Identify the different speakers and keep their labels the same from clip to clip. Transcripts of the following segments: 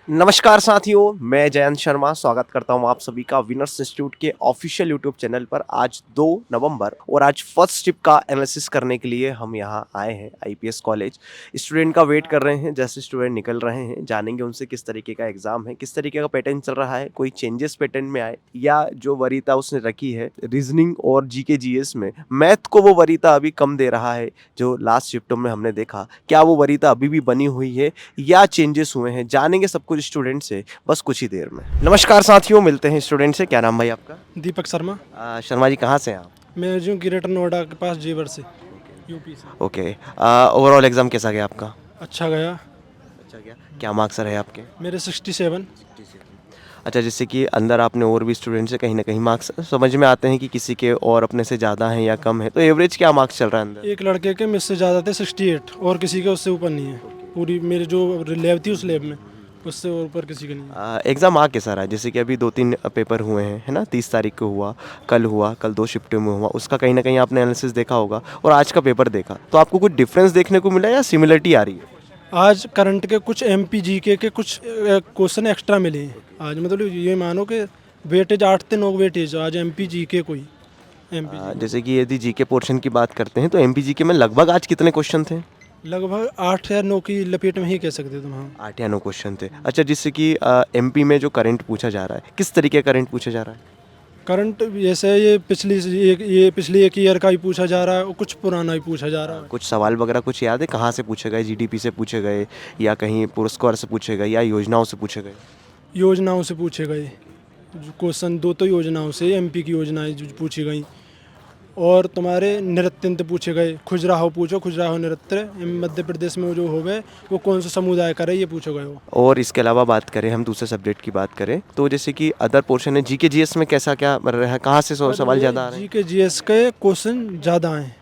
Speaker 1: नमस्कार साथियों, मैं जयंत शर्मा स्वागत करता हूं आप सभी का विनर्स इंस्टीट्यूट के ऑफिशियल यूट्यूब चैनल पर। आज 2 नवंबर और आज फर्स्ट शिफ्ट का एनालिसिस करने के लिए हम यहां आए हैं आईपीएस कॉलेज। स्टूडेंट का वेट कर रहे हैं, जैसे स्टूडेंट निकल रहे हैं जानेंगे उनसे किस तरीके का एग्जाम है, किस तरीके का पैटर्न चल रहा है, कोई चेंजेस पैटर्न में आए या जो वरीयता उसने रखी है रीजनिंग और जीके जीएस में मैथ को वो वरीयता अभी कम दे रहा है जो लास्ट शिफ्टों में हमने देखा। क्या वो वरीयता अभी भी बनी हुई है या चेंजेस हुए हैं, जानेंगे सब कुछ स्टूडेंट से बस कुछ ही देर में। नमस्कार साथियों, मिलते हैं स्टूडेंट से। क्या नाम भाई आपका?
Speaker 2: दीपक शर्मा।
Speaker 1: शर्मा जी, कहाँ से हैं आप?
Speaker 2: मैं जो ग्रेटर नोएडा के पास जेवर से, यूपी से।
Speaker 1: ओके। ओवरऑल एग्जाम कैसा गया आपका?
Speaker 2: अच्छा गया।
Speaker 1: अच्छा गया। क्या मार्क्स रहे आपके?
Speaker 2: मेरे 67।
Speaker 1: अच्छा, जिससे कि अंदर आपने और भी स्टूडेंट से कहीं ना कहीं मार्क्स समझ में आते हैं कि किसी के और अपने से ज़्यादा हैं या कम है, तो एवरेज क्या मार्क्स चल रहा है अंदर?
Speaker 2: एक लड़के के मुझसे ज़्यादा थे 68 और किसी के उससे ऊपर नहीं है। पूरी मेरी जो लैब थी उस लैब में उससे ऊपर किसी का नहीं है।
Speaker 1: एग्ज़ाम आ कैसा रहा है? जैसे कि अभी 2-3 पेपर हुए हैं, है ना? 30 तारीख को हुआ, कल 2 शिफ्टों में हुआ, उसका कहीं ना कहीं आपने एनालिसिस देखा होगा और आज का पेपर देखा, तो आपको कुछ डिफरेंस देखने को मिला या सिमिलरिटी आ रही है?
Speaker 2: आज करंट के कुछ एमपी जीके के कुछ क्वेश्चन एक्स्ट्रा मिले हैं आज। मतलब ये मानो कि वेटेज 8 थे 9 वेटेज आज एमपी जीके कोई एमपी
Speaker 1: जैसे कि यदि जीके पोर्शन की बात करते हैं तो एमपी जीके में लगभग आज कितने क्वेश्चन थे?
Speaker 2: लगभग 8 या 9 की लपेट में ही कह सकते तुम। हाँ,
Speaker 1: 8 या 9 क्वेश्चन थे। अच्छा, जिससे कि एमपी में जो करंट पूछा जा रहा है, किस तरीके का करंट पूछा जा रहा है?
Speaker 2: करंट जैसे ये पिछली एक ईयर का ही पूछा जा रहा है और कुछ पुराना ही पूछा जा रहा है।
Speaker 1: कुछ सवाल वगैरह कुछ याद है कहाँ से पूछे गए? जीडीपी से पूछे गए या कहीं पुरस्कार से पूछे गए या योजनाओं से पूछे गए?
Speaker 2: योजनाओं से पूछे गए जो क्वेश्चन, दो तो योजनाओं से एमपी की योजनाएं जो पूछी गई और तुम्हारे नृत्य पूछे गए। खुजराहो पूछो, खुजराहो नृत्य मध्य प्रदेश में जो हो गए वो कौन सा समुदाय का है ये पूछो गए हो।
Speaker 1: और इसके अलावा बात करें, हम दूसरे सब्जेक्ट की बात करें तो जैसे कि अदर पोर्शन है जीके जीएस में कैसा क्या रहा है, कहाँ से सवाल ज़्यादा आ रहे हैं?
Speaker 2: जी के जीएस के क्वेश्चन ज़्यादा हैं,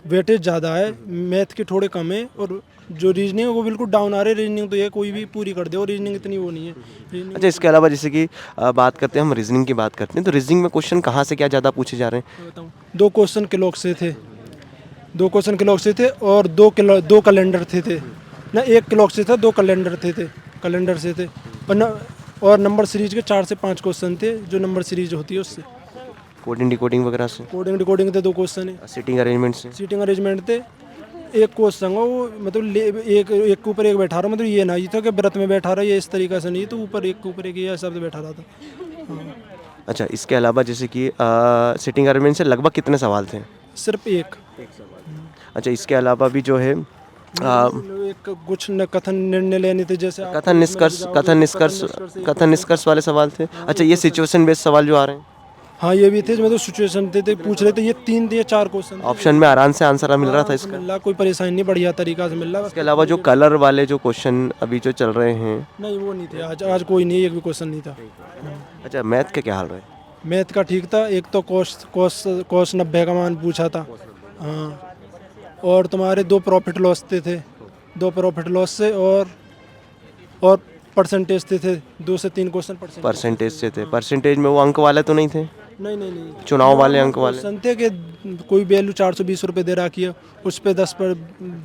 Speaker 2: वेटेज ज़्यादा है, मैथ के थोड़े कम है और जो रीजनिंग है वो बिल्कुल डाउन आ रहे हैं। रीजनिंग तो ये कोई भी पूरी कर दे और रीजनिंग इतनी वो नहीं है। रीजनिंग
Speaker 1: अच्छा, इसके अलावा जैसे कि बात करते हैं, हम रीजनिंग की बात करते हैं तो रीजनिंग में क्वेश्चन कहाँ से क्या ज़्यादा पूछे जा रहे हैं?
Speaker 2: मैं बताऊं, 2 क्वेश्चन क्लॉक से थे, 2 क्वेश्चन क्लॉक से थे और 2 कैलेंडर थे ना, 1 क्लॉक से था, 2 कैलेंडर थे कैलेंडर से थे और नंबर सीरीज के 4 से 5 क्वेश्चन थे जो नंबर सीरीज होती है उससे।
Speaker 1: कोडिंग डिकोडिंग वगैरह से?
Speaker 2: कोडिंग डिकोडिंग थे 2 क्वेश्चन है।
Speaker 1: सीटिंग अरेंजमेंट से?
Speaker 2: सीटिंग अरेंजमेंट थे। एक क्वेश्चन हो वो मतलब एक एक के ऊपर एक बैठा रहा, मतलब ये ना ये था कि व्रत में बैठा रहा, ये इस तरीक़े से नहीं, तो ऊपर एक के ऊपर एक ये शब्द बैठा रहा था। हाँ,
Speaker 1: अच्छा, इसके अलावा जैसे कि सीटिंग अरेंजमेंट से लगभग कितने सवाल थे?
Speaker 2: सिर्फ एक।
Speaker 1: अच्छा, इसके अलावा भी जो है
Speaker 2: एक कुछ न कथन निर्णय लेने थे, जैसे आप
Speaker 1: कथन निष्कर्ष कथन निष्कर्ष वाले सवाल थे। अच्छा, ये सिचुएशन बेस्ड सवाल जो आ रहे हैं,
Speaker 2: हाँ ये भी थे, मतलब सिचुएशन थे पूछ रहे थे। ये 3 या 4 क्वेश्चन
Speaker 1: ऑप्शन में आराम से आंसर मिल रहा था इसका?
Speaker 2: मिल रहा, कोई परेशानी नहीं, बढ़िया तरीका से मिल रहा।
Speaker 1: इसके अलावा जो कलर वाले जो क्वेश्चन अभी जो चल रहे हैं?
Speaker 2: नहीं वो नहीं थे आज कोई नहीं, एक भी क्वेश्चन नहीं था।
Speaker 1: अच्छा, मैथ का क्या हाल रहा है?
Speaker 2: मैथ का ठीक था, एक तो कॉस 90 का मान पूछा था। हाँ, और तुम्हारे 2 प्रॉफिट लॉस थे 2 प्रॉफिट लॉस से और परसेंटेज थे 2 से 3 क्वेश्चन
Speaker 1: परसेंटेज से थे। परसेंटेज में वो अंक वाले तो नहीं थे?
Speaker 2: नहीं
Speaker 1: चुनाव वाले अंक वाले?
Speaker 2: क्वेश्चन थे कि कोई वैल्यू 420 रुपये दे रखी है, उस पर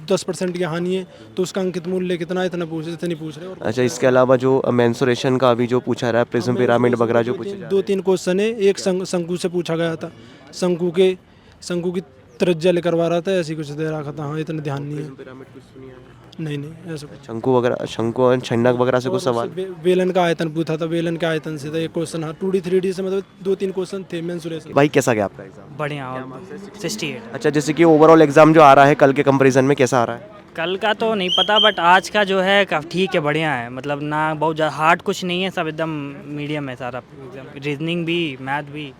Speaker 2: 10% की हानि है, तो उसका अंकित मूल्य कितना है, इतनी पूछ रहे। और
Speaker 1: अच्छा, इसके अलावा जो मेंसुरेशन का अभी जो पूछा रहा है, प्रिज्म पिरामिड वगैरह जो पूछा जा रहा
Speaker 2: 2-3 क्वेश्चन है। एक शंकु से पूछा गया था, शंकु की त्रिज्या लेकर करवा रहा था, ऐसी कुछ दे रखा था। हाँ, इतना ध्यान नहीं है। नहीं ऐसा कुछ।
Speaker 1: शंकु वगैरह, शंकु और छन्नक वगैरह से कुछ सवाल?
Speaker 2: वेलन का आयतन पूछा था, वेलन के आयतन से था एक क्वेश्चन। हाँ, 2D 3D से मतलब 2-3 क्वेश्चन थे मेंसुरेशन।
Speaker 1: भाई कैसा गया आपका एग्जाम?
Speaker 3: बढ़िया। 68।
Speaker 1: अच्छा, जैसे कि ओवरऑल एग्जाम जो आ रहा है कल के कंपैरिजन में कैसा आ रहा है?
Speaker 3: कल का तो नहीं पता, बट आज का जो है ठीक है, बढ़िया है। मतलब ना बहुत ज़्यादा हार्ड कुछ नहीं है, सब एकदम मीडियम है सारा एग्जाम, रीजनिंग भी मैथ भी।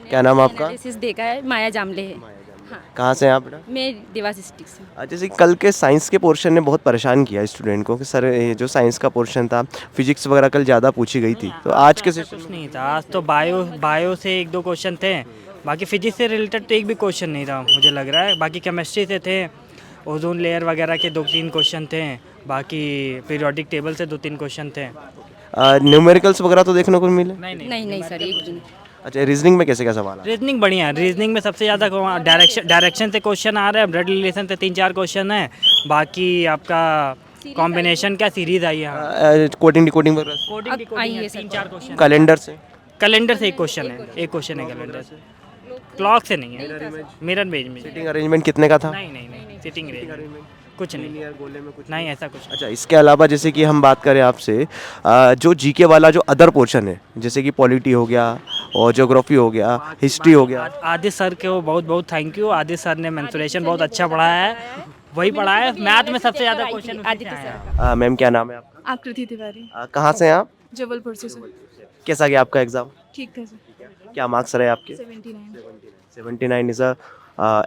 Speaker 1: क्या नाम आपका?
Speaker 4: एनालिसिस देखा है, माया जामले है। हाँ,
Speaker 1: कहाँ से हैं आप बेटा?
Speaker 4: मैं देवास डिस्ट्रिक्ट से।
Speaker 1: जैसे कल के साइंस के पोर्शन ने बहुत परेशान किया स्टूडेंट को कि सर ये जो साइंस का पोर्शन था, फिजिक्स वगैरह कल ज़्यादा पूछी गई थी, तो आज के सेशन
Speaker 3: कुछ नहीं था। आज तो बायो से 1-2 क्वेश्चन थे, बाकी फिजिक्स से रिलेटेड तो एक भी क्वेश्चन नहीं था मुझे लग रहा है। बाकी केमिस्ट्री से थे, ओजोन लेयर वगैरह के 2-3 क्वेश्चन थे, बाकी पीरियोडिक टेबल से 2-3 क्वेश्चन थे।
Speaker 1: न्यूमेरिकल्स वगैरह तो देखने को मिले?
Speaker 4: नहीं सर, एक दिन।
Speaker 1: अच्छा, रीजनिंग में कैसे क्या सवाल है?
Speaker 3: रीजनिंग बढ़िया है। रीजनिंग में सबसे ज़्यादा डायरेक्शन से क्वेश्चन आ रहा है, ब्लड रिलेशन से 3-4 क्वेश्चन है। बाकी आपका कॉम्बिनेशन क्या सीरीज आई है। हाँ।
Speaker 1: कोडिंग डिकोडिंग वगैरह
Speaker 3: कोडिंग
Speaker 4: आई है सर,
Speaker 3: 3-4 क्वेश्चन।
Speaker 1: कैलेंडर से
Speaker 3: कैलेंडर से एक क्वेश्चन है, एक क्वेश्चन है कैलेंडर से। क्लॉक से नहीं है, मिरर इमेज में।
Speaker 1: सीटिंग अरेंजमेंट कितने का था?
Speaker 3: नहीं नहीं नहीं, सिटिंग रेंज कुछ नहीं,
Speaker 1: गोले में कुछ
Speaker 3: नहीं ऐसा कुछ नहीं।
Speaker 1: अच्छा, इसके अलावा जैसे कि हम बात करें आपसे जो जीके वाला जो अदर पोर्शन है, जैसे कि पॉलिटी हो गया और ज्योग्राफी हो गया, हिस्ट्री हो गया,
Speaker 3: आदित्य सर को बहुत बहुत थैंक यू। आदित्य सर ने मेंसुरेशन बहुत अच्छा पढ़ाया है, वही पढ़ाया है। मैथ में सबसे ज़्यादा क्वेश्चन
Speaker 4: आदित्य सर।
Speaker 1: मैम क्या नाम है आपका?
Speaker 5: आकृति तिवारी,
Speaker 1: कहाँ से हैं आप?
Speaker 5: जबलपुर से सर।
Speaker 1: कैसा गया आपका एग्जाम?
Speaker 5: ठीक था सर।
Speaker 1: क्या मार्क्स रहे आपके?
Speaker 5: 79।
Speaker 1: 79 इज़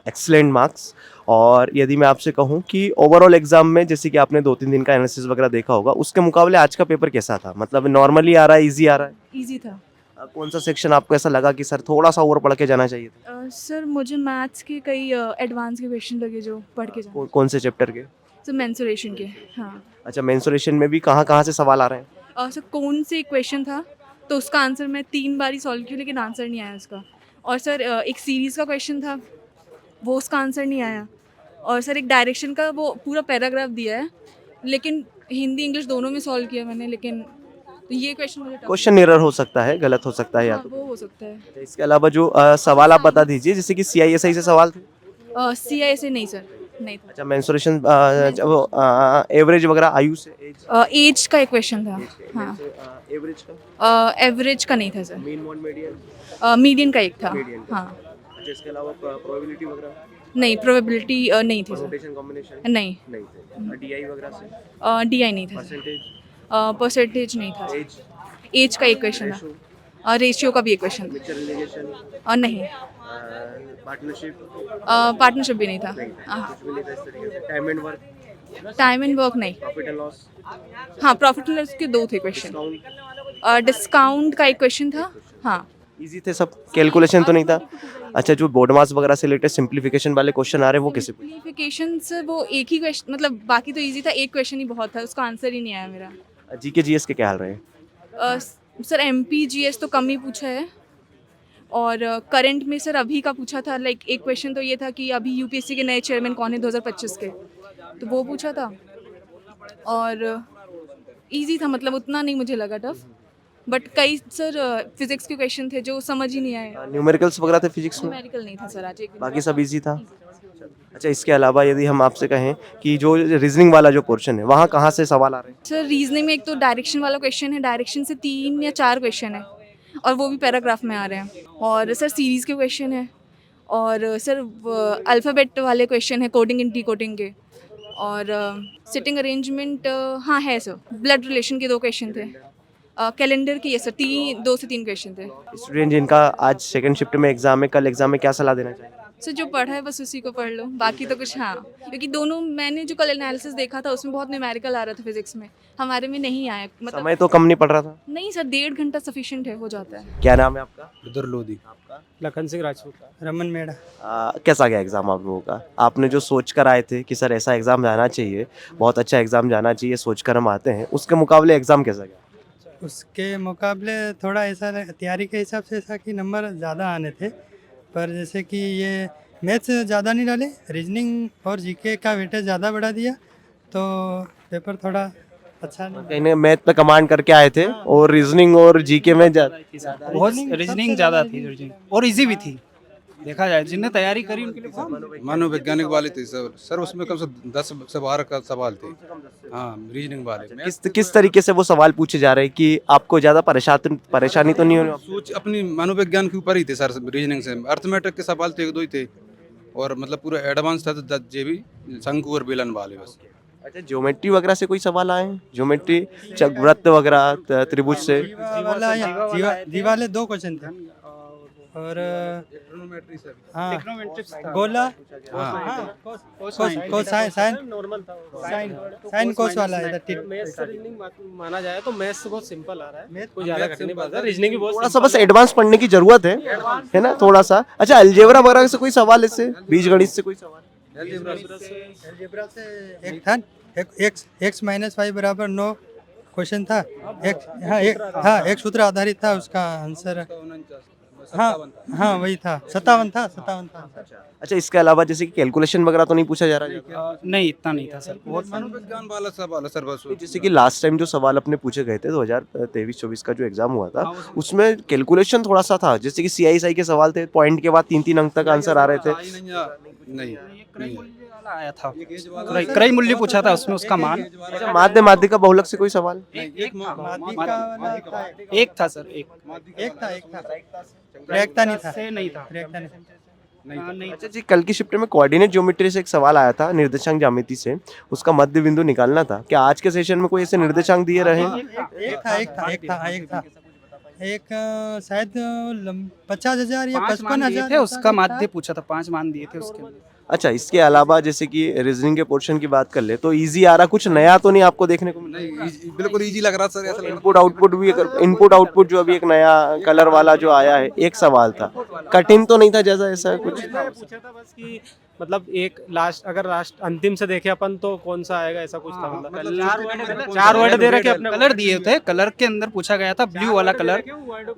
Speaker 1: एक्सलेंट मार्क्स। और यदि मैं आपसे कहूँ कि ओवरऑल एग्जाम में जैसे कि आपने 2-3 दिन का एनालिसिस वगैरह देखा होगा, उसके मुकाबले आज का पेपर कैसा था? मतलब नॉर्मली आ रहा है, इजी आ रहा है?
Speaker 5: इजी था।
Speaker 1: कौन सा सेक्शन आपको ऐसा लगा कि सर थोड़ा सा और पढ़ के जाना चाहिए था?
Speaker 5: सर मुझे मैथ्स के कई एडवांस के क्वेश्चन लगे जो पढ़ के जाना।
Speaker 1: कौन से चैप्टर के?
Speaker 5: सर मेंसुरेशन के। हाँ।
Speaker 1: अच्छा, मेंसुरेशन में भी कहाँ कहाँ से सवाल आ रहे हैं?
Speaker 5: सर कौन से क्वेश्चन था तो उसका आंसर मैं 3 बार ही सॉल्व किया लेकिन आंसर नहीं आया उसका। और सर एक सीरीज़ का क्वेश्चन था, वो उसका आंसर नहीं आया। और सर एक डायरेक्शन का वो पूरा पैराग्राफ दिया है, लेकिन हिंदी इंग्लिश दोनों में सॉल्व किया मैंने, लेकिन ये क्वेश्चन मुझे
Speaker 1: क्वेश्चन एरर हो सकता है, गलत हो सकता है या तो।
Speaker 5: वो हो सकता है।
Speaker 1: इसके अलावा जो सवाल आप बता दीजिए, जैसे कि CISI से सवाल थे?
Speaker 5: CI से नहीं सर, नहीं था।
Speaker 1: अच्छा, मेंसुरेशन एवरेज वगैरह, आयु से
Speaker 5: एज का एक क्वेश्चन था। हाँ।
Speaker 1: एवरेज का,
Speaker 5: एवरेज का नहीं था sir.
Speaker 1: Mean mode median,
Speaker 5: median का एक था।
Speaker 1: मीडियन का।
Speaker 5: हाँ।
Speaker 1: अच्छा, इसके अलावा प्रोबेबिलिटी वगैरह,
Speaker 5: नहीं, प्रोबेबिलिटी नहीं थी सर।
Speaker 1: रोटेशन कॉम्बिनेशन
Speaker 5: नहीं,
Speaker 1: नहीं थे, DI वगैरह से,
Speaker 5: DI नहीं था सर।
Speaker 1: परसेंटेज,
Speaker 5: परसेंटेज नहीं था।
Speaker 1: एज,
Speaker 5: एज का एक क्वेश्चन था। रेशियो का भी एक क्वेश्चन था।
Speaker 1: मिक्सचर रिलेशन,
Speaker 5: नहीं,
Speaker 1: पार्टनरशिप,
Speaker 5: पार्टनरशिप भी नहीं था। हाँ।
Speaker 1: कुछ भी नहीं था इस तरीके से। Time and work,
Speaker 5: time and work नहीं।
Speaker 1: प्रॉफिट एंड लॉस,
Speaker 5: हाँ, प्रॉफिट एंड लॉस के 2 थे क्वेश्चन।
Speaker 1: डिस्काउंट,
Speaker 5: डिस्काउंट का एक क्वेश्चन था। हाँ।
Speaker 1: इजी थे सब, कैलकुलेशन तो नहीं था? अच्छा, जो बोर्ड मास वगैरह से रिलेटेड सिंप्लीफिकेशन वाले क्वेश्चन आ रहे हैं वो कैसे पूछे?
Speaker 5: सिंप्लीफिकेशन से वो एक ही क्वेश्चन, मतलब बाकी तो इजी था, एक क्वेश्चन ही बहुत था, उसका आंसर ही नहीं आया मेरा।
Speaker 1: GK GS के क्या हाल रहे हैं?
Speaker 5: सर MP GS तो कम ही पूछा है, और करंट में सर अभी का पूछा था। लाइक एक क्वेश्चन तो ये था कि अभी UPSC के नए चेयरमैन कौन है 2025 के, तो वो पूछा था। और इजी था, मतलब उतना नहीं मुझे लगा टफ, बट कई सर फिजिक्स के क्वेश्चन थे जो समझ ही नहीं आए।
Speaker 1: न्यूमेरिकल्स वगैरह थे फिजिक्स में?
Speaker 5: न्यूमेरिकल नहीं था सर आज एक दिन।
Speaker 1: बाकी सब इजी था? अच्छा, इसके अलावा यदि हम आपसे कहें कि जो रीजनिंग वाला जो पोर्शन है, वहाँ कहाँ से सवाल आ रहे हैं?
Speaker 5: सर रीजनिंग में एक तो डायरेक्शन वाला क्वेश्चन है, डायरेक्शन से 3 या 4 क्वेश्चन है, और वो भी पैराग्राफ में आ रहे हैं। और सर सीरीज़ के क्वेश्चन है, और सर अल्फ़ाबेट वाले क्वेश्चन है, कोडिंग एंड डिकोडिंग के। और सिटिंग अरेंजमेंट हाँ है सर। ब्लड रिलेशन के 2 क्वेश्चन थे। कैलेंडर की है सर 2 से 3 क्वेश्चन थे।
Speaker 1: स्टूडेंट जिनका आज सेकंड शिफ्ट में एग्जाम है, कल एग्जाम में, क्या सलाह देना चाहिए?
Speaker 5: सर जो पढ़ा है बस उसी को पढ़ लो, बाकी तो कुछ। हाँ, क्योंकि दोनों मैंने जो कल एनालिसिस देखा था उसमें बहुत न्यूमेरिकल आ रहा था फिजिक्स में, हमारे में नहीं आया। मतलब
Speaker 1: समय तो कम नहीं पड़ रहा था?
Speaker 5: नहीं सर, 1.5 घंटा सफिशिएंट है, हो जाता है।
Speaker 1: क्या नाम है आपका?
Speaker 6: रुद्र लोधी।
Speaker 1: आपका?
Speaker 2: लखन सिंह राजपूत,
Speaker 6: रमन मेड़ा।
Speaker 1: कैसा गया एग्जाम आप लोगों का? आपने जो सोच कर आए थे कि सर ऐसा एग्जाम जाना चाहिए, बहुत अच्छा एग्जाम जाना चाहिए, सोच कर हम आते हैं, उसके मुकाबले एग्जाम कैसा गया?
Speaker 6: उसके मुकाबले थोड़ा ऐसा तैयारी के हिसाब से ऐसा कि नंबर ज़्यादा आने थे, पर जैसे कि ये मैथ्स ज़्यादा नहीं डाले, रीजनिंग और जीके का वेटेज ज़्यादा बढ़ा दिया, तो पेपर थोड़ा अच्छा नहीं।
Speaker 1: कहीं मैथ पे कमांड करके आए थे और रीजनिंग और जीके में
Speaker 7: बहुत रीजनिंग ज़्यादा थी, और इजी भी थी। देखा जाए जिनने तैयारी करी उनके लिए
Speaker 8: मनोवैज्ञानिक वाले थे सर उसमें कम से 10 से 12 का सवाल थे। हाँ, रीजनिंग वाले।
Speaker 1: किस तरीके से वो सवाल पूछे जा रहे हैं कि आपको ज्यादा परेशानी तो नहीं हो रही?
Speaker 8: सोच अपनी मनोविज्ञान के ऊपर ही थे सर, रीजनिंग से। अर्थमेटिक के सवाल तो 1-2 ही थे, और मतलब पूरा एडवांस था तो जे भी शंकु और बेलन वाले बस।
Speaker 1: अच्छा, ज्योमेट्री वगैरह से कोई सवाल आए हैं? ज्योमेट्री, वृत्त वगैरह, त्रिभुज से?
Speaker 6: जी वाले 2 क्वेश्चन थे, और हाँ गोला, हाँ साइन कोस वाला है।
Speaker 2: माना जाए तो मैथ्स बहुत सिंपल आ रहा है, कोई ज्यादा कठिन नहीं पड़ता। रीजनिंग भी बहुत
Speaker 1: थोड़ा सा बस एडवांस पढ़ने की जरूरत है ना, थोड़ा सा। अच्छा, अलजेब्रा वगैरह से कोई सवाल, इससे बीजगणित से कोई सवाल?
Speaker 6: अलजेब्रा से एक था, x - 5 = 9 क्वेश्चन था। एक सूत्र आधारित था, उसका आंसर हाँ हाँ वही था 57 था 57 था
Speaker 1: अच्छा, इसके अलावा जैसे कि कैलकुलेशन वगैरह तो नहीं पूछा जा रहा है?
Speaker 7: नहीं इतना नहीं था सर, बहुत
Speaker 8: मनोविज्ञान वाला सवाल है सर बस।
Speaker 1: जैसे कि लास्ट टाइम जो सवाल अपने पूछे गए थे 2023-24 का जो एग्जाम हुआ था, उसमें कैलकुलेशन थोड़ा सा था, जैसे कि CISI के सवाल थे, पॉइंट के बाद 3-3 अंक तक आंसर आ रहे थे।
Speaker 8: नहीं
Speaker 7: क्रय मूल्य वाला आया था, क्रय मूल्य पूछा था उसमें उसका मान।
Speaker 1: अच्छा, माध्य माध्यिका बहुलक से कोई सवाल?
Speaker 7: एक था सर,
Speaker 6: एक था प्रयोक्ता नहीं था
Speaker 7: नहीं था।
Speaker 6: प्रयोक्ता नहीं था।
Speaker 7: नहीं
Speaker 1: अच्छा जी, कल की शिफ्ट में कोऑर्डिनेट ज्योमेट्री से एक सवाल आया था, निर्देशांक ज्यामिति से, उसका मध्य बिंदु निकालना था। क्या आज के सेशन में कोई ऐसे निर्देशांक दिए रहे हैं?
Speaker 6: एक शायद 50,000 या
Speaker 7: 55,000 थे,
Speaker 6: 55,000
Speaker 7: उसका माध्य पूछा था, 5 मान दिए थे उसके लिए।
Speaker 1: अच्छा, इसके अलावा जैसे कि रीजनिंग के पोर्शन की बात कर ले तो इजी आ रहा, कुछ नया तो नहीं आपको देखने को मिला?
Speaker 8: नहीं बिल्कुल इजी लग रहा सर, ऐसा लग रहा
Speaker 1: इनपुट आउटपुट भी, इनपुट आउटपुट जो अभी एक नया कलर वाला जो आया है, एक सवाल था, कठिन तो नहीं था जैसा ऐसा कुछ?
Speaker 2: पूछा था बस कि मतलब एक लास्ट, अगर लास्ट अंतिम से देखे अपन तो कौन सा आएगा, ऐसा कुछ था। मतलब 4 वर्ड दे रखे अपने,
Speaker 7: कलर दिए थे, कलर के अंदर पूछा गया था ब्लू वाला कलर,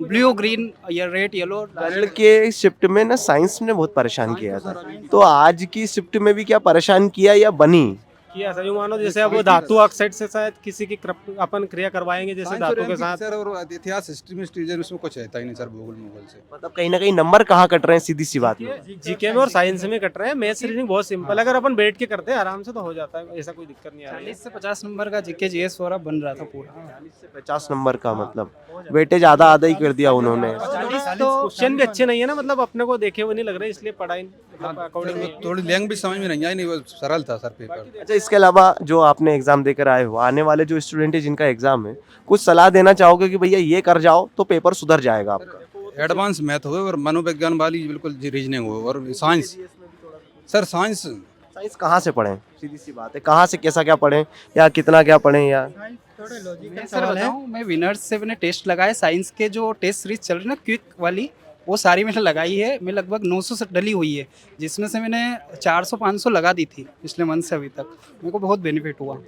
Speaker 7: ब्लू ग्रीन या रेड येलो।
Speaker 1: कल के शिफ्ट में ना साइंस ने बहुत परेशान किया था, तो आज की शिफ्ट में भी क्या परेशान किया या बनी?
Speaker 2: किया सर, यूं मानो जैसे अब वो धातु ऑक्साइड से शायद किसी की अपन क्रिया करवाएंगे जैसे धातु के साथ।
Speaker 8: सर, और इतिहास हिस्ट्री में स्ट्रीजन उसमें कुछ रहता ही नहीं सर, भूगोल मुगल से।
Speaker 1: मतलब कहीं ना कहीं नंबर कहाँ कट रहे हैं, सीधी सी बात है।
Speaker 2: जीके में और साइंस में कट रहे हैं। मैथ्स रीजनिंग बहुत सिंपल है, अगर अपन बैठ के करते हैं आराम से तो हो जाता है, ऐसा कोई दिक्कत नहीं आ रही है।
Speaker 7: 40 से 50 नंबर का जीके जीएस वगैरह बन रहा था पूरा।
Speaker 1: 40 से 50 नंबर का मतलब वेटेज आधा आधा ही कर दिया उन्होंने।
Speaker 2: क्वेश्चन भी अच्छे नहीं है ना, मतलब अपने को देखे हुए नहीं लग रहे, इसलिए पढ़ाई अकॉर्डिंग।
Speaker 8: थोड़ी लैंग्वेज समझ में नहीं आई, नहीं वो सरल था सर पेपर।
Speaker 1: अच्छा, इसके अलावा जो आपने एग्जाम देकर आए हो, आने वाले जो स्टूडेंट है जिनका एग्जाम है, कुछ सलाह देना चाहोगे कि भैया ये कर जाओ तो पेपर सुधर जाएगा आपका?
Speaker 8: एडवांस मैथ हो और मनोविज्ञान वाली बिल्कुल रीजनिंग हो, और साइंस सर, साइंस
Speaker 1: कहाँ से पढ़ें, सीधी सी बात है, कहाँ से कैसा क्या पढ़ें या कितना क्या पढ़ें? या
Speaker 6: थोड़े लॉजिकल
Speaker 7: सर
Speaker 6: सवाल है।
Speaker 7: बताऊं, मैं विनर्स से मैंने टेस्ट लगाए, साइंस के जो टेस्ट सीरीज चल रही है ना क्विक वाली, वो सारी मैंने लगाई है। मैं लगभग 900 से डली हुई है, जिसमें से मैंने 400-500 लगा दी थी पिछले मंथ से अभी तक। मेरे को बहुत बेनिफिट हुआ,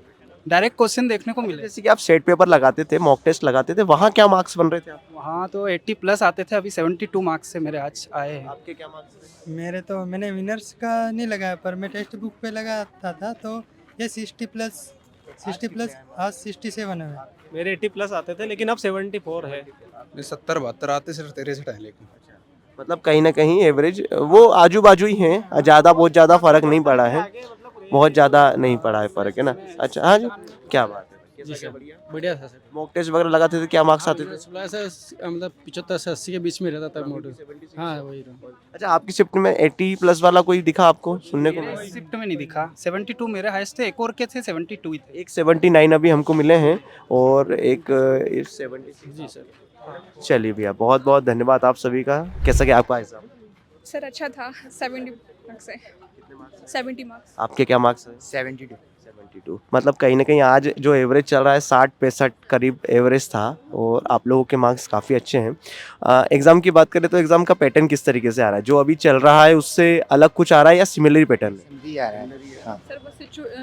Speaker 7: डायरेक्ट क्वेश्चन देखने को मिले।
Speaker 1: जैसे कि आप सेट पेपर लगाते थे, मॉक टेस्ट लगाते थे, वहाँ क्या मार्क्स बन रहे थे आपके?
Speaker 7: वहाँ तो 80 प्लस आते थे, अभी 72 मार्क्स से मेरे आज आए हैं।
Speaker 1: आपके क्या मार्क्स थे?
Speaker 6: मेरे तो मैंने विनर्स का नहीं लगाया, पर मैं टेक्स्ट बुक पे लगाता था तो ये 60 प्लस आज 67 है।
Speaker 2: मेरे 80 प्लस आते थे, लेकिन अब 74 है।
Speaker 8: 70-72 आते सिर्फ 63 है, लेकिन
Speaker 1: मतलब कहीं ना कहीं एवरेज वो आजू बाजू ही हैं, ज़्यादा बहुत ज़्यादा फर्क नहीं पड़ा है, बहुत ज़्यादा नहीं पड़ा है फर्क, है ना? अच्छा, हाँ जी, क्या बात है।
Speaker 9: बढ़िया था सर।
Speaker 1: मॉक टेस्ट वगैरह लगाते थे, क्या मार्क्स आते थे?
Speaker 9: मतलब 75 से 80 के बीच में रहता था मॉडल। हाँ वही था।
Speaker 1: अच्छा, आपकी शिफ्ट में 80 प्लस वाला कोई दिखा आपको सुनने को?
Speaker 7: शिफ्ट में नहीं दिखा, 72 मेरे हाईएस्ट थे, एक और के थे 72 ही थे।
Speaker 1: एक 79 अभी हमको मिले हैं और एक 76।
Speaker 9: जी सर।
Speaker 1: चलिए भैया, बहुत बहुत धन्यवाद आप सभी का। कैसा क्या आपका एग्जाम?
Speaker 5: सर अच्छा था, 70 मार्क्स है। 70 मार्क्स।
Speaker 1: आपके क्या मार्क्स हैं?
Speaker 10: 72।
Speaker 1: मतलब कहीं ना कहीं आज जो एवरेज चल रहा है 60-65 करीब एवरेज था, और आप लोगों के मार्क्स काफ़ी अच्छे हैं। एग्ज़ाम की बात करें तो एग्ज़ाम का पैटर्न किस तरीके से आ रहा है? जो अभी चल रहा है उससे अलग कुछ आ रहा है या सिमिलर पैटर्न है?
Speaker 10: समझी आ रहा है। हाँ।
Speaker 5: सर बस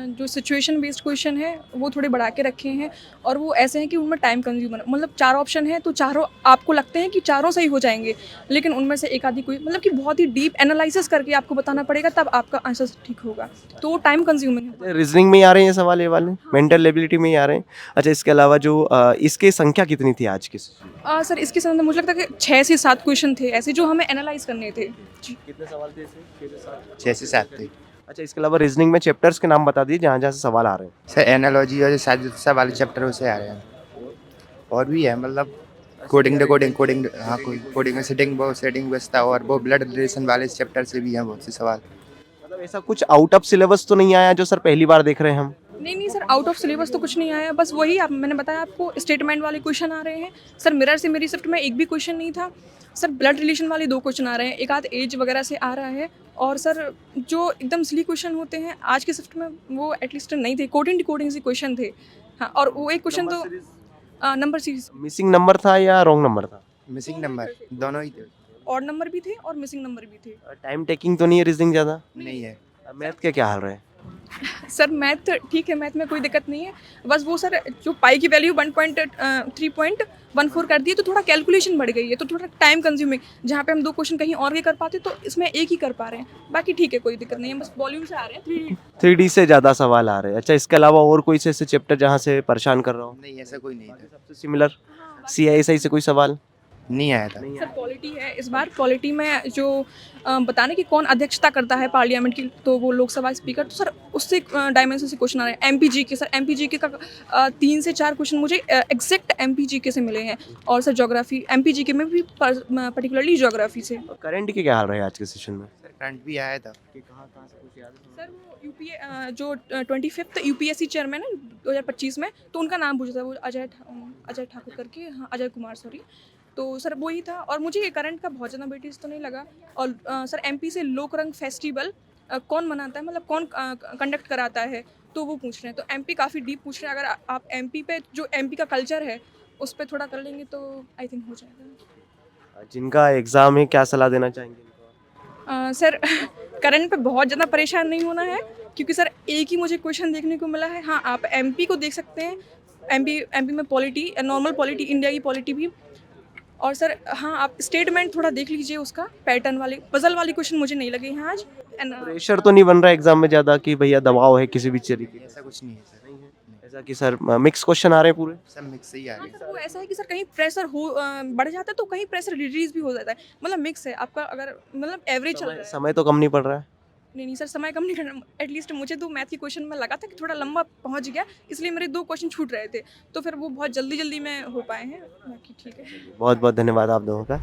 Speaker 5: जो सिचुएशन बेस्ड क्वेश्चन है वो थोड़े बढ़ा के रखे हैं, और वो ऐसे हैं कि उनमें टाइम कंज्यूमर, मतलब 4 ऑप्शन है तो चारों आपको लगते हैं कि चारों सही हो जाएंगे, लेकिन उनमें से एक आधी कोई, मतलब कि बहुत ही डीप एनालिसिस करके आपको बताना पड़ेगा, तब आपका आंसर ठीक होगा, तो टाइम कंज्यूमिंग है।
Speaker 1: रीजनिंग में ही आ रहे हैं ये सवाल, ये वाले मेंटल एबिलिटी में ही आ रहे हैं? अच्छा, इसके अलावा जो इसकी संख्या कितनी थी आज की?
Speaker 5: सर इसके साथ मुझे लगता है कि 6 से 7 क्वेश्चन थे ऐसे जो हमें एनालाइज करने थे। जी।
Speaker 1: कितने सवाल थे इसमें?
Speaker 10: 6 से 7 थे।
Speaker 1: अच्छा, इसके अलावा रीजनिंग में चैप्टर्स के नाम बता दीजिए जहाँ जहाँ से सवाल आ रहे हैं।
Speaker 10: सर एनालॉजी और साजिशा वाले चैप्टर से आ रहे हैं, और भी है, मतलब कोडिंग डिकोडिंग, हाँ कोडिंग में सेटिंग व्यवस्था, और वो ब्लड रिलेशन वाले चैप्टर से भी हैं बहुत से सवाल।
Speaker 1: मतलब ऐसा कुछ आउट ऑफ सिलेबस तो नहीं आया जो सर पहली बार देख रहे हैं हम?
Speaker 5: नहीं सर, आउट ऑफ सिलेबस तो कुछ नहीं आया, बस वही मैंने बताया आपको, स्टेटमेंट वाले क्वेश्चन आ रहे हैं। सर मिरर से मेरी शिफ्ट में एक भी क्वेश्चन नहीं था। सर ब्लड रिलेशन वाले 2 क्वेश्चन आ रहे हैं, एक आध एज वगैरह से आ रहा है, और सर जो एकदम सिली क्वेश्चन होते हैं आज की शिफ्ट में वो एटलीस्ट नहीं थे, कोडिंग डिकोडिंग से क्वेश्चन थे। हाँ, और वो एक क्वेश्चन तो नंबर सीरीज,
Speaker 1: मिसिंग नंबर था या रॉन्ग नंबर था?
Speaker 10: मिसिंग नंबर दोनों ही थे।
Speaker 5: और नंबर भी थे और मिसिंग नंबर भी थे।
Speaker 1: टाइम टेकिंग तो नहीं है रीजनिंग ज़्यादा?
Speaker 10: नहीं है।
Speaker 1: मैथ के क्या हाल रहे हैं?
Speaker 5: सर मैथ ठीक है, मैथ में कोई दिक्कत नहीं है, बस वो सर जो पाई की वैल्यू 1.3.14 कर दी है तो थोड़ा कैलकुलेशन बढ़ गई है, तो थोड़ा टाइम कंज्यूमिंग, जहाँ पे हम 2 क्वेश्चन कहीं और के कर पाते तो इसमें एक ही कर पा रहे हैं, बाकी ठीक है कोई दिक्कत नहीं है, बस वॉल्यूम से आ रहे हैं
Speaker 1: 3D से ज़्यादा सवाल आ रहे हैं। अच्छा, इसके अलावा और कोई से ऐसे चैप्टर जहाँ से परेशान कर रहा हो?
Speaker 10: नहीं ऐसा कोई नहीं था,
Speaker 1: सबसे सिमिलर CISI से कोई सवाल?
Speaker 10: नहीं आया था।
Speaker 5: सर पॉलिटी है इस बार, पॉलिटी में जो बताने कि कौन अध्यक्षता करता है पार्लियामेंट की, तो वो लोकसभा स्पीकर, तो सर उससे डायमेंशन से क्वेश्चन आ रहे हैं। MPG के सर, MPG के का 3 से 4 क्वेश्चन मुझे एग्जैक्ट MPG के से मिले हैं, और सर ज्योग्राफी MPG के में भी पर्टिकुलरली ज्योग्राफी से।
Speaker 1: करंट के क्या हाल रहे आज के सेशन में?
Speaker 10: सर करंट भी आया था।
Speaker 5: सर वो यूपीए जो 25th UPSC चेयरमैन है 2025 में, तो उनका नाम पूछा था, वो अजय ठाकुर करके, हाँ अजय कुमार सॉरी, तो सर वही था। और मुझे करंट का बहुत ज़्यादा वेटेज तो नहीं लगा। और सर MP से लोक रंग फेस्टिवल कौन मनाता है, मतलब कौन कंडक्ट कराता है, तो वो पूछ रहे हैं, तो MP काफ़ी डीप पूछ रहे हैं। अगर आप MP पे जो MP का कल्चर है उस पर थोड़ा कर लेंगे तो आई थिंक हो जाएगा।
Speaker 1: जिनका एग्जाम है क्या सलाह देना चाहेंगे?
Speaker 5: सर करंट पे बहुत ज़्यादा परेशान नहीं होना है, क्योंकि सर एक ही मुझे क्वेश्चन देखने को मिला है। हाँ आप MP को देख सकते हैं, MP में पॉलिटी, नॉर्मल पॉलिटी, इंडिया की पॉलिटी भी। और सर हाँ आप स्टेटमेंट थोड़ा देख लीजिए, उसका पैटर्न वाले पजल वाले क्वेश्चन मुझे नहीं लगे हैं आज।
Speaker 1: प्रेशर तो नहीं बन रहा एग्जाम में ज़्यादा कि भैया दबाव है किसी भी तरीके का?
Speaker 10: ऐसा कुछ नहीं है सर।
Speaker 1: ऐसा कि सर मिक्स क्वेश्चन आ रहे हैं पूरे?
Speaker 10: सब मिक्स ही आ रहे
Speaker 5: हाँ
Speaker 10: हैं।
Speaker 5: सर वो ऐसा है कि सर कहीं प्रेशर हो बढ़ जाता है तो कहीं प्रेशर रिलीज भी हो जाता है, मतलब मिक्स है आपका, अगर मतलब एवरेज चल रहा है।
Speaker 1: समय तो कम नहीं पड़ रहा है?
Speaker 5: नहीं सर समय कम नहीं करना, एटलीस्ट मुझे 2 मैथ की क्वेश्चन में लगा था कि थोड़ा लंबा पहुंच गया, इसलिए मेरे 2 क्वेश्चन छूट रहे थे, तो फिर वो बहुत जल्दी में हो पाए हैं, बाकी ठीक है।
Speaker 1: बहुत बहुत धन्यवाद आप दोनों का।